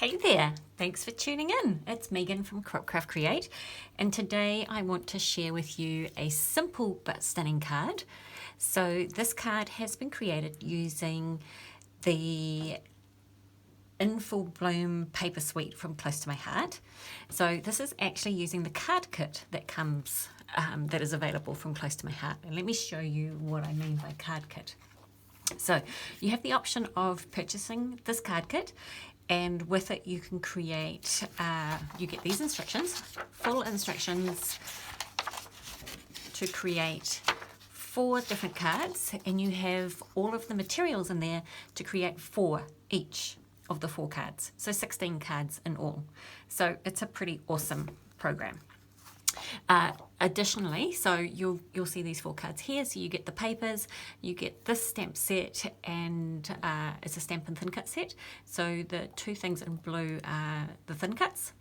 Hey there, thanks for tuning in. It's Megan from Craft Create, and today I want to share with you a simple but stunning card. So this card has been created using the In Full Bloom paper suite from Close to My Heart. So this is actually using the card kit that comes, that is available from Close to My Heart. And let me show you what I mean by card kit. So you have the option of purchasing this card kit, and with it you can create, you get these instructions, full instructions to create 4 different cards, and you have all of the materials in there to create 4 each of the 4 cards, so 16 cards in all. So it's a pretty awesome program. Additionally, so you'll see these 4 cards here. So you get the papers, you get this stamp set, and it's a stamp and thin cut set. So the 2 things in blue are the thin cuts,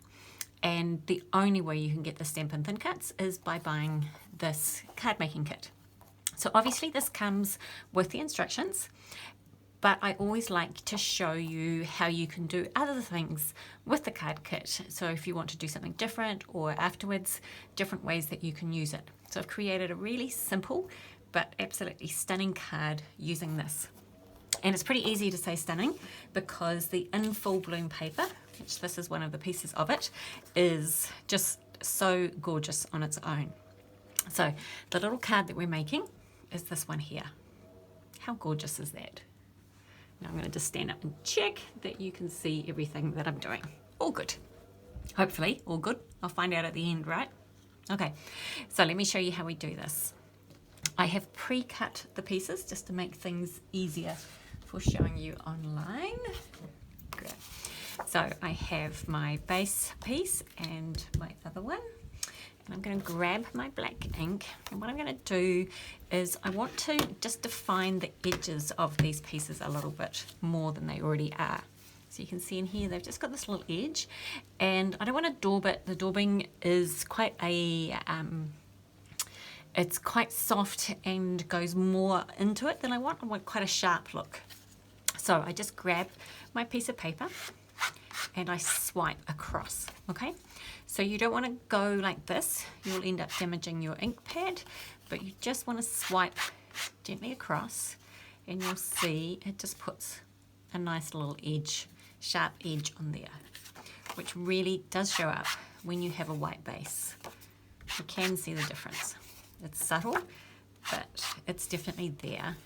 and the only way you can get the stamp and thin cuts is by buying this card making kit. So obviously this comes with the instructions, but I always like to show you how you can do other things with the card kit. So if you want to do something different, or afterwards, different ways that you can use it. So I've created a really simple but absolutely stunning card using this. And it's pretty easy to say stunning because the In Full Bloom paper, which this is one of the pieces of it, is just so gorgeous on its own. So the little card that we're making is this one here. How gorgeous is that? Now I'm going to just stand up and check that you can see everything that I'm doing. All good. Hopefully, all good. I'll find out at the end, right? Okay, so let me show you how we do this. I have pre-cut the pieces just to make things easier for showing you online. Good. So I have my base piece and my other one. And I'm going to grab my black ink, and what I'm going to do is I want to just define the edges of these pieces a little bit more than they already are. So you can see in here they've just got this little edge, and I don't want to daub it. The daubing is quite a, it's quite soft and goes more into it than I want. I want quite a sharp look. So I just grab my piece of paper and I swipe across, okay? So you don't want to go like this, you'll end up damaging your ink pad, but you just want to swipe gently across, and you'll see it just puts a nice little edge, sharp edge on there, which really does show up when you have a white base. You can see the difference. It's subtle, but it's definitely there,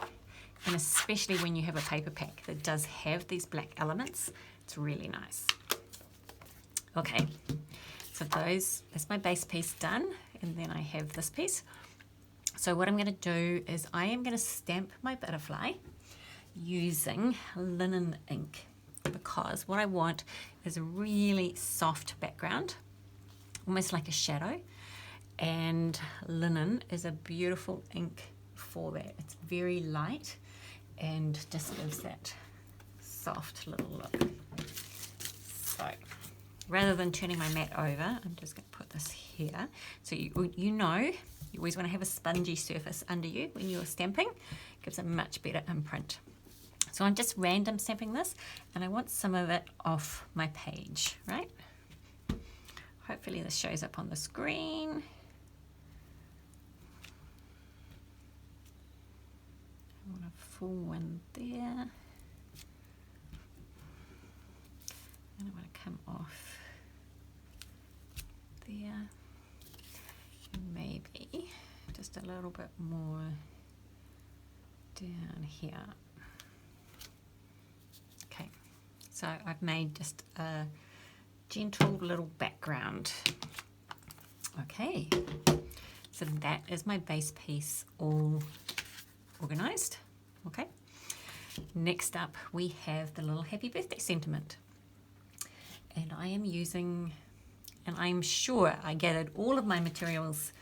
and especially when you have a paper pack that does have these black elements, it's really nice. Okay, so that's my base piece done, and then I have this piece. So what I'm going to do is I am going to stamp my butterfly using linen ink, because what I want is a really soft background, almost like a shadow, and linen is a beautiful ink for that. It's very light and just gives that soft little look. So rather than turning my mat over, I'm just going to put this here. So you know, you always want to have a spongy surface under you when you're stamping. It gives a much better imprint. So I'm just random stamping this, and I want some of it off my page, right? Hopefully this shows up on the screen. I want a full one there. And I want to come off there, and maybe just a little bit more down here. Okay, so I've made just a gentle little background. Okay, so that is my base piece all organized. Okay, next up we have the little happy birthday sentiment. And I am using, and I'm sure I gathered all of my materials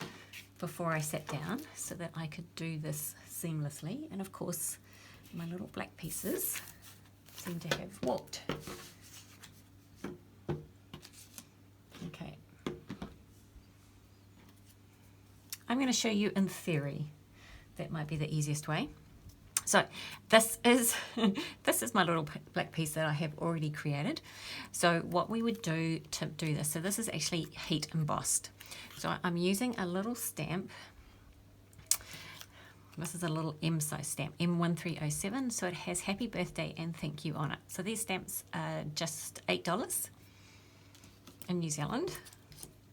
before I sat down so that I could do this seamlessly. And of course, my little black pieces seem to have walked. Okay. I'm going to show you in theory. That might be the easiest way. So this is this is my little black piece that I have already created. So what we would do to do this, so this is actually heat embossed. So I'm using a little stamp. This is a little M size stamp, M1307. So it has happy birthday and thank you on it. So these stamps are just $8 in New Zealand.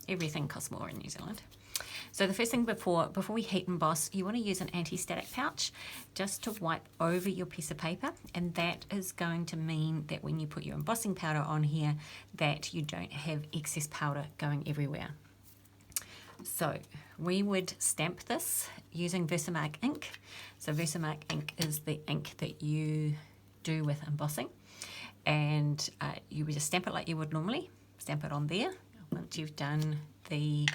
Everything costs more in New Zealand. So the first thing before we heat emboss, you want to use an anti-static pouch just to wipe over your piece of paper, and that is going to mean that when you put your embossing powder on here, that you don't have excess powder going everywhere. So we would stamp this using Versamark ink. So Versamark ink is the ink that you do with embossing, and you would just stamp it like you would normally, stamp it on there once you've done the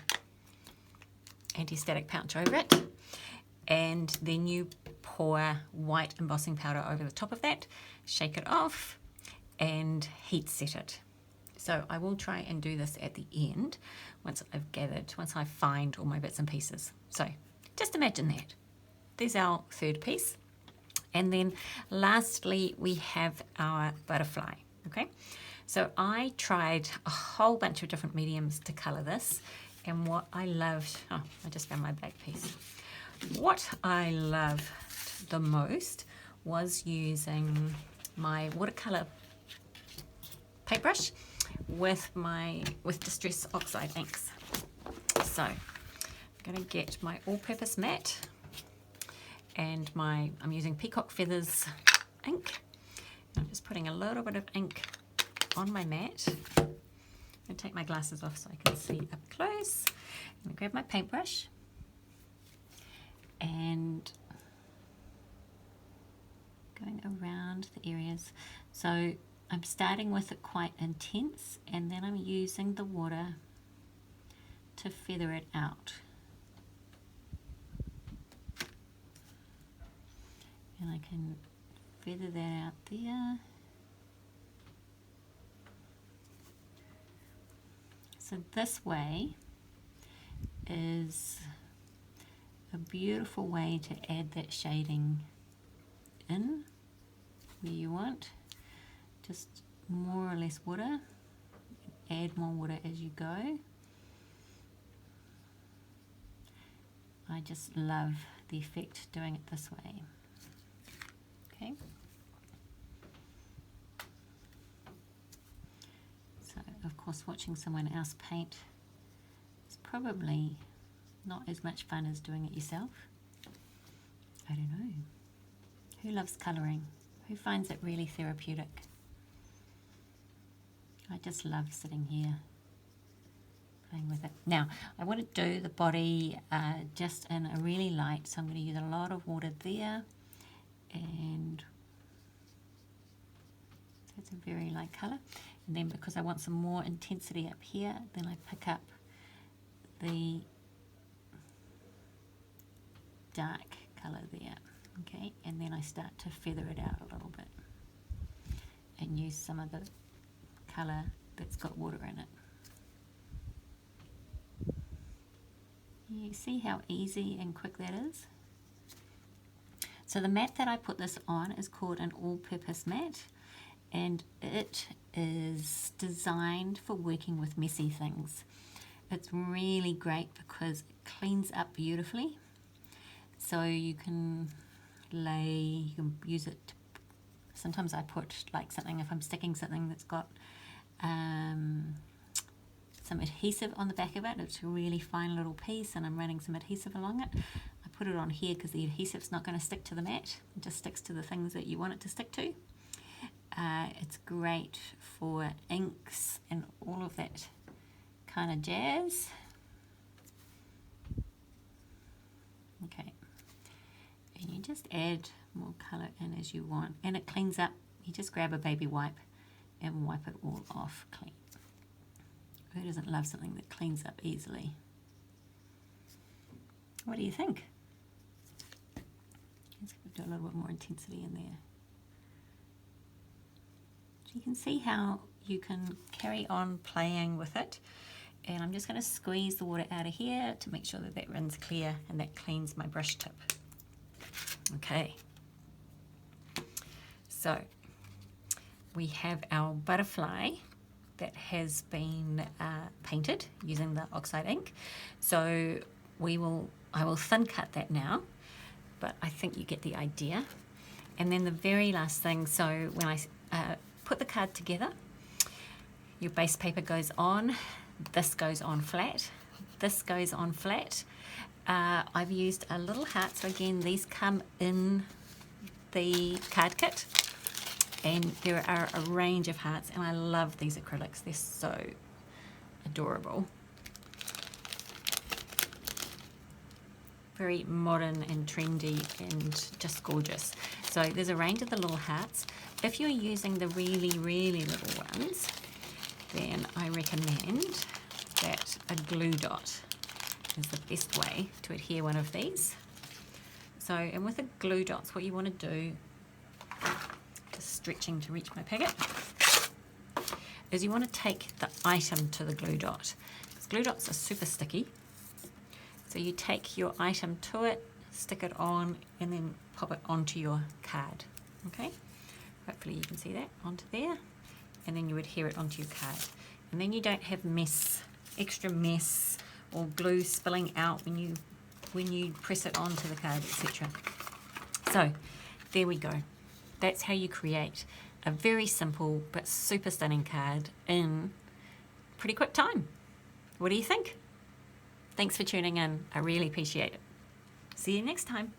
anti-static pouch over it, and then you pour white embossing powder over the top of that, shake it off and heat set it. So I will try and do this at the end once I find all my bits and pieces. So just imagine that. There's our third piece. And then lastly, we have our butterfly, okay? So I tried a whole bunch of different mediums to colour this. And what I loved, I just found my black piece. What I loved the most was using my watercolour paintbrush with Distress Oxide inks. So I'm going to get my all-purpose matte, and I'm using Peacock Feathers ink. I'm just putting a little bit of ink on my mat. I'm going to take my glasses off so I can see up close. I'm going to grab my paintbrush and going around the areas. So I'm starting with it quite intense, and then I'm using the water to feather it out. And I can feather that out there. So this way is a beautiful way to add that shading in where you want. Just more or less water. Add more water as you go. I just love the effect doing it this way. Okay. So, of course, watching someone else paint is probably not as much fun as doing it yourself. I don't know. Who loves colouring? Who finds it really therapeutic? I just love sitting here playing with it. Now, I want to do the body just in a really light, so I'm going to use a lot of water there, and that's a very light colour. And then because I want some more intensity up here, then I pick up the dark colour there, okay, and then I start to feather it out a little bit and use some of the colour that's got water in it. You see how easy and quick that is? So the mat that I put this on is called an all-purpose mat, and it is designed for working with messy things. It's really great because it cleans up beautifully. So you can use it. Sometimes I put like something, if I'm sticking something that's got some adhesive on the back of it, it's a really fine little piece, and I'm running some adhesive along it. I put it on here because the adhesive's not going to stick to the mat. It just sticks to the things that you want it to stick to. It's great for inks and all of that kind of jazz. Okay, and you just add more colour in as you want, and it cleans up. You just grab a baby wipe and wipe it all off clean. Who doesn't love something that cleans up easily? What do you think? Let's do a little bit more intensity in there. So you can see how you can carry on playing with it. And I'm just going to squeeze the water out of here to make sure that that runs clear and that cleans my brush tip. Okay. So we have our butterfly that has been painted using the oxide ink. So I will thin cut that now, but I think you get the idea. And then the very last thing, so when I put the card together, your base paper goes on, this goes on flat, this goes on flat. I've used a little heart, so again, these come in the card kit, and there are a range of hearts, and I love these acrylics. They're so adorable. Very modern and trendy and just gorgeous. So there's a range of the little hearts. If you're using the really, really little ones, then I recommend that a glue dot is the best way to adhere one of these. So, and with the glue dots, what you want to do, just stretching to reach my packet, is you want to take the item to the glue dot. Because glue dots are super sticky. So you take your item to it, stick it on, and then pop it onto your card. Okay? Hopefully you can see that onto there. And then you adhere it onto your card. And then you don't have extra mess or glue spilling out when you press it onto the card, etc. So there we go. That's how you create a very simple but super stunning card in pretty quick time. What do you think? Thanks for tuning in. I really appreciate it. See you next time.